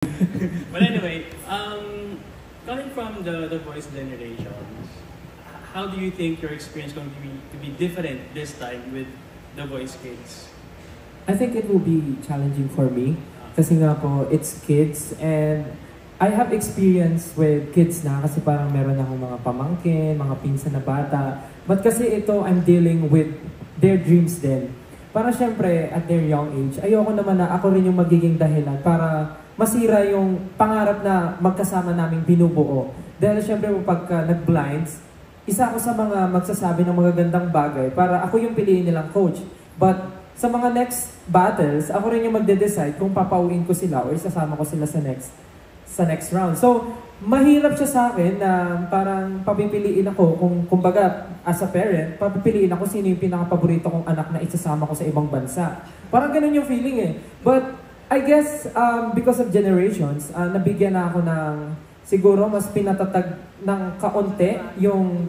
But anyway, coming from the voice generations, how do you think your experience going to be different this time with the voice kids? I think it will be challenging for me. Kasi nga po, it's kids and I have experience with kids na kasi parang meron akong mga pamangkin, mga pinsan na bata. But kasi ito, I'm dealing with their dreams din. Para syempre, at their young age, ayoko naman na ako rin yung magiging dahilan para masira yung pangarap na magkasama naming binubuo. Dahil syempre pagka nag-blinds, isa ako sa mga magsasabi ng magagandang bagay para ako yung piliin nilang coach. But sa mga next battles, ako rin yung magde-decide kung papauwiin ko sila o isasama ko sila sa next round. So, mahirap siya sa akin na parang papipiliin ako kung kumbaga as a parent, papipiliin ako sino yung pinaka-paborito kong anak na isasama ko sa ibang bansa. Parang ganun yung feeling eh. But I guess because of generations, nabigyan na ako ng siguro mas pinatatag ng kaunti yung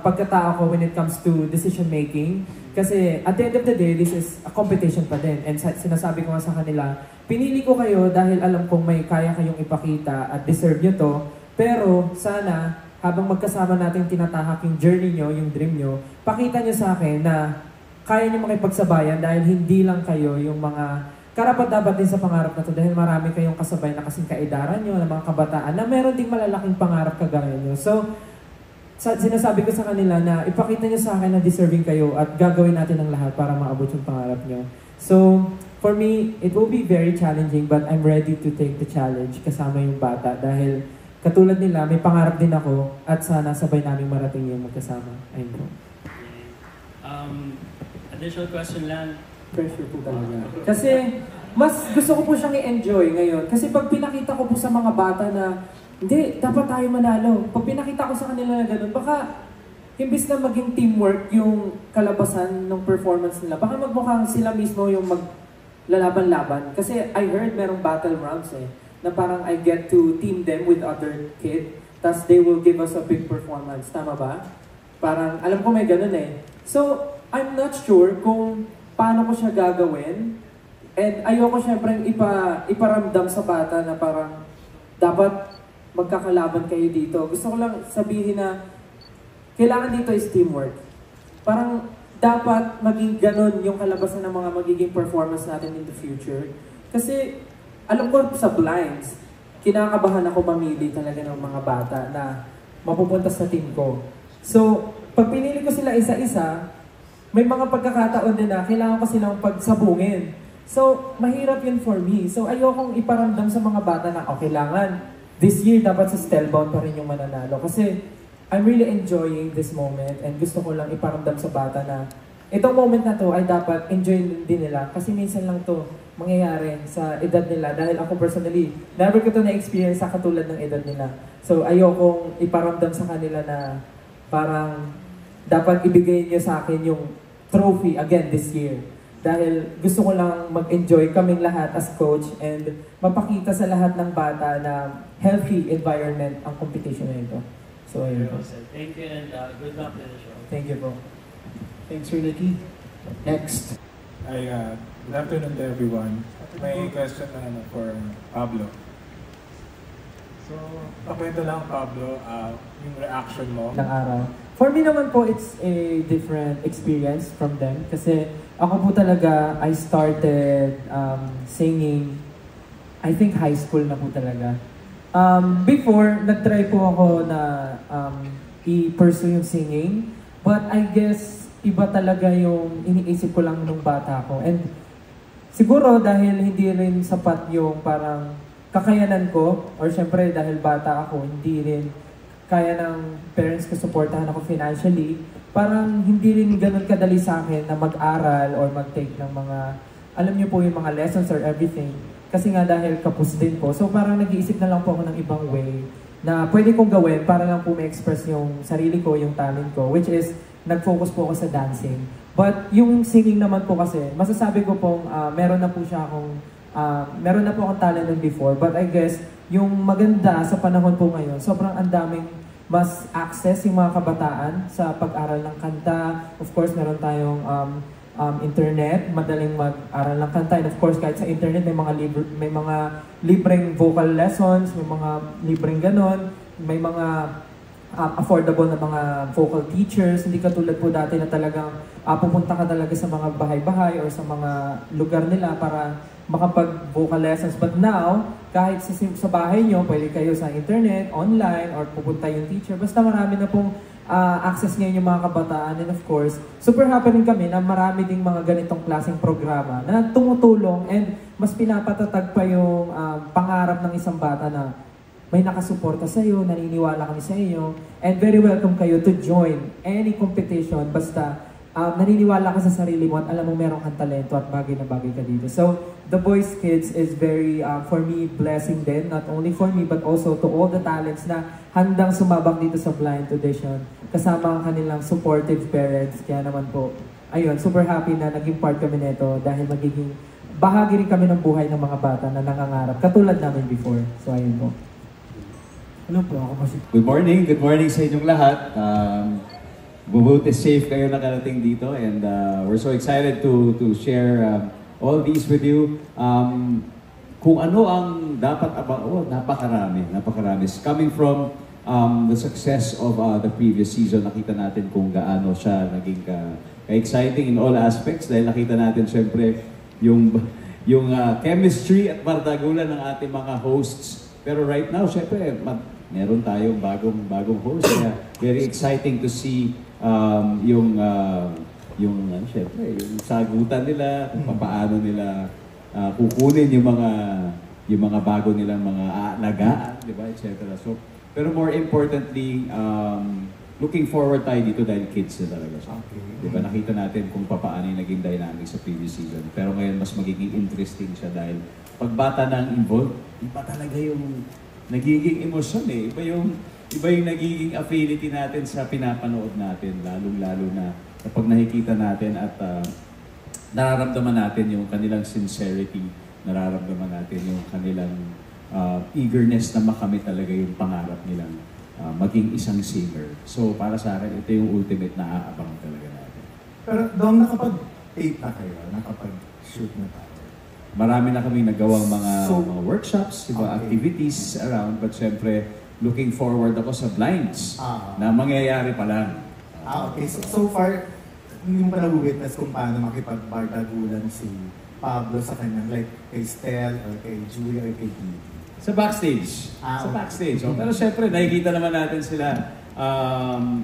pagkatao ko when it comes to decision making. Kasi at the end of the day, this is a competition pa din. And sinasabi ko nga sa kanila, pinili ko kayo dahil alam kong may kaya kayong ipakita at deserve nyo to. Pero sana, habang magkasama natin tinatahak yung journey nyo, yung dream nyo, pakita nyo sa akin na kaya nyo makipagsabayan dahil hindi lang kayo yung mga karapat-dapat din sa pangarap na to dahil marami kayong kasabay na kasing kaedaran nyo, ng mga kabataan na meron ding malalaking pangarap kagaya nyo. So, sinasabi ko sa kanila na ipakita nyo sa akin na deserving kayo at gagawin natin ang lahat para maabot yung pangarap nyo. So, for me, it will be very challenging but I'm ready to take the challenge kasama yung bata dahil katulad nila, may pangarap din ako at sana sabay namin marating yung magkasama. Ayun po. Additional question lang. Pressure po talaga. Kasi, mas gusto ko po siyang i-enjoy ngayon. Kasi pag pinakita ko po sa mga bata na hindi, dapat tayo manalo. Pag pinakita ko sa kanila na gano'n, baka imbis na maging teamwork yung kalabasan ng performance nila, baka magmukhang sila mismo yung maglalaban-laban. Kasi I heard merong battle rounds eh, na parang I get to team them with other kid, tas they will give us a big performance. Tama ba? Parang, alam ko may gano'n eh. So, I'm not sure kung paano ko siya gagawin. And ayoko syempre iparamdam sa bata na parang dapat magkakalaban kayo dito. Gusto ko lang sabihin na kailangan dito is teamwork. Parang dapat maging ganun yung kalabasan ng mga magiging performance natin in the future. Kasi alam ko sa blinds, kinakabahan ako mamili talaga ng mga bata na mapupunta sa team ko. So, pag pinili ko sila isa-isa, may mga pagkakataon din na kailangan ko silang pagsabungin. So, mahirap yun for me. So, ayokong iparamdam sa mga bata na kailangan this year, dapat sa Stellbound pa rin yung mananalo. Kasi, I'm really enjoying this moment and gusto ko lang iparamdam sa bata na itong moment na to ay dapat enjoy din nila. Kasi minsan lang to mangyayari sa edad nila. Dahil ako personally, never ko to na-experience sa katulad ng edad nila. So, ayokong iparamdam sa kanila na parang dapat ibigay niyo sa akin yung trophy again this year. Dahil gusto ko lang mag-enjoy kaming lahat as coach and mapakita sa lahat ng bata na healthy environment ang competition na ito. So, ayun po. Thank you and good luck to the show. Thank you po. Thanks, Ricky. Next. Good afternoon to everyone. May question na for Pablo. So, pakwento lang Pablo, yung reaction mo. Ng araw. For me naman po, it's a different experience from them. Kasi ako po talaga, I started singing, I think high school na po talaga. Before, nag-try po ako na i-pursue yung singing. But I guess, iba talaga yung iniisip ko lang nung bata ko. And siguro dahil hindi rin sapat yung parang kakayanan ko, or syempre dahil bata ako, hindi rin kaya ng parents ko supportahan ako financially, parang hindi rin ganun kadali sa akin na mag-aral or mag-take ng mga, alam niyo po yung mga lessons or everything. Kasi nga dahil kapos din po. So parang nag-iisip na lang po ako ng ibang way na pwede kong gawin para lang po ma-express yung sarili ko, yung talent ko, which is nag-focus po ako sa dancing. But yung singing naman po kasi, masasabi ko pong meron na po akong talent nun before. But I guess, yung maganda sa panahon po ngayon, sobrang ang daming mas access yung mga kabataan sa pag-aral ng kanta. Of course, meron tayong internet, madaling mag-aral ng kanta. And of course, kahit sa internet, may mga libreng vocal lessons, may mga libreng ganon, may mga affordable na mga vocal teachers. Hindi katulad po dati na talagang pupunta ka talaga sa mga bahay-bahay or sa mga lugar nila para makapag-vocal lessons. But now, kahit sa bahay nyo, pwede kayo sa internet, online, or pupunta yung teacher. Basta marami na pong access ngayon yung mga kabataan. And of course, super happy rin kami na marami ding mga ganitong klaseng programa na tumutulong and mas pinapatatag pa yung pangarap ng isang bata na may nakasuporta sa iyo, naniniwala kami sa iyo, and very welcome kayo to join any competition basta naniniwala ka sa sarili mo at alam mo meron kang talento at bagay na bagay ka dito. So, The Voice Kids is very, for me, blessing din, not only for me but also to all the talents na handang sumabak dito sa blind audition kasama ang kanilang supportive parents. Kaya naman po, ayun, super happy na naging part kami nito dahil magiging bahagi rin kami ng buhay ng mga bata na nangangarap, katulad namin before. So, ayun po. Ano po ako kasi? Good morning sa inyong lahat. Bubuti safe kayo nakarating dito and we're so excited to share all these with you. Kung ano ang dapat napakarami. Coming from the success of the previous season, nakita natin kung gaano siya naging ka-exciting in all aspects dahil nakita natin syempre yung chemistry at bardagulan ng ating mga hosts. Pero right now, syempre, meron tayong bagong host. Kaya very exciting to see yung sagutan nila, kung paano nila kukunin yung mga bago nilang mga alagaan, di ba, etc. So, pero more importantly, looking forward tayo dito dahil kids na talaga siya. Okay. Di ba, nakita natin kung paano yung naging dynamic sa previous season. Pero ngayon, mas magiging interesting siya dahil pag bata nang involved, iba talaga yung nagiging emosyon eh. Iba yung nagiging affinity natin sa pinapanood natin, lalong-lalo na kapag nakikita natin at nararamdaman natin yung kanilang sincerity, nararamdaman natin yung kanilang eagerness na makamit talaga yung pangarap nilang maging isang singer. So para sa akin, ito yung ultimate na aabangan talaga natin. Pero Dong, nakapag-tape na kayo? Nakapag-shoot na tayo? Marami na kami nagawang mga workshops, diba, activities around, but syempre, looking forward ako sa blinds na mangyayari pa lang. Okay. So far, hindi mo pa na-witness kung paano makipag-bardagulan si Pablo sa kanyang, like kay Stel, or kay Julia, or kay Dee. Sa backstage. Sa backstage. Oh. Pero syempre, nakikita naman natin sila,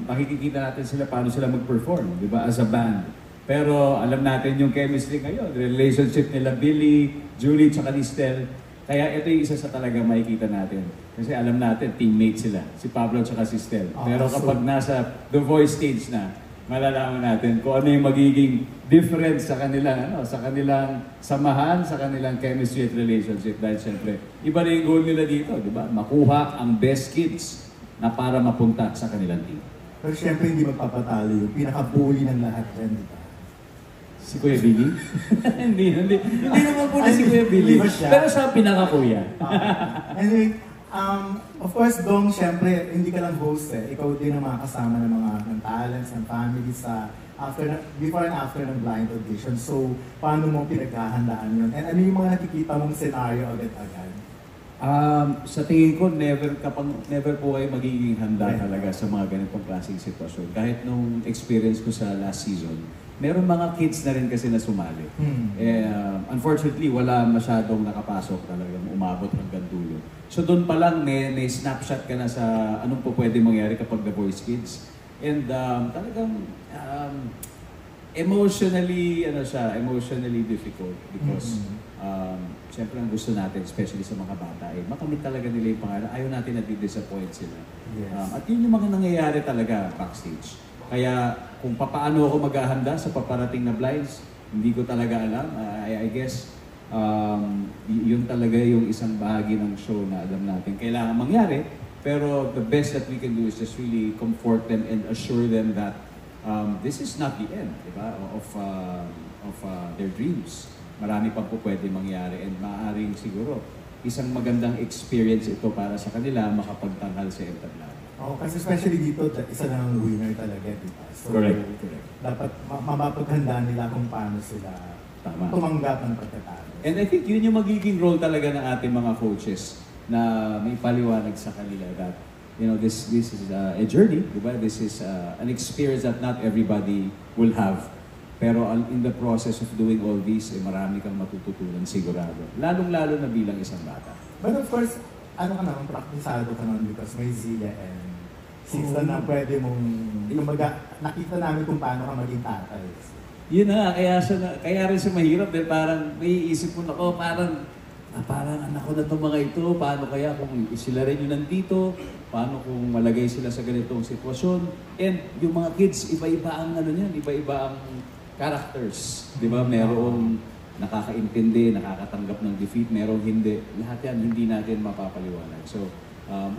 makikita natin sila paano sila mag-perform, di ba, as a band. Pero alam natin yung chemistry ngayon, relationship nila Billy, Julie, tsaka ni Stel. Kaya ito yung isa sa talagang makikita natin. Kasi alam natin, teammates sila, si Pablo tsaka si Stel. Pero kapag nasa The Voice stage na, malalaman natin kung ano yung magiging difference sa kanilang samahan, sa kanilang chemistry at relationship. Dahil siyempre, iba na yung goal nila dito, di ba? Makuha ang best kids na para mapunta sa kanilang team. Pero siyempre hindi magpapatalo yung pinaka-bully ng lahat yan, di ba? Si Kuya Billy? Hindi naman po na si Kuya Billy. Pero siya pinaka-kuya. Anyway, of course, Dong, syempre, hindi ka lang host eh. Ikaw din ang mga kasama ng mga talents, ng family sa before and after ng blind audition. So, paano mo pinaghahandaan yun? And ano yung mga nakikita mong scenario agad-agad? Sa tingin ko, never po kayo magiging handa talaga sa mga ganitong klaseng sitwasyon. Kahit nung experience ko sa last season, meron mga kids na rin kasi na sumali. Unfortunately, wala masyadong nakapasok talagang umabot hanggang dulo. So doon pa lang may snapshot ka na sa anong po pwede mangyari kapag The Voice Kids. And talagang emotionally difficult because siyempre ang gusto natin, especially sa mga bata, makamit talaga nila yung pangalan. Ayaw natin na di-disappoint sila. Yes. At yun yung mga nangyayari talaga backstage. Kaya kung paano ako maghahanda sa paparating na blinds, hindi ko talaga alam. I guess yun talaga yung isang bahagi ng show na alam natin kailangan mangyari. Pero the best that we can do is just really comfort them and assure them that this is not the end, diba? Of their dreams. Marami pang po pwede mangyari and maaaring siguro isang magandang experience ito para sa kanila makapagtanghal sa entablado. Oh, kasi especially dito, isa lang ang winner talaga, di ba? So, Correct. dapat mapapaghanda nila kung paano sila Tama. tumanggap ng pagkatalo. And I think yun yung magiging role talaga ng ating mga coaches na may paliwanag sa kanila that this is a journey, diba? This is an experience that not everybody will have. Pero in the process of doing all this, marami kang matututunan sigurado. Lalong-lalo na bilang isang bata. But of course, ano ka naman, praktisado ka naman because may Zia and Sista na pwede mong, nakita namin kung paano ka maging tatay. Yun na, kaya rin siya mahirap dahil parang may isip ko ako, parang anak ko na itong mga ito, paano kaya kung sila rin yung nandito, paano kung malagay sila sa ganitong sitwasyon. And yung mga kids, iba-iba ang iba-iba ang characters. Di ba? Merong nakakaintindi, nakakatanggap ng defeat, merong hindi. Lahat yan, hindi natin mapapaliwanag. So,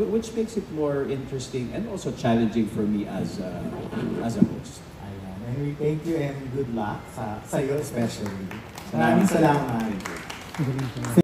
which makes it more interesting and also challenging for me as a host. Ayan. Anyway, thank you and good luck sa iyo especially. Maraming salamat. Thank you.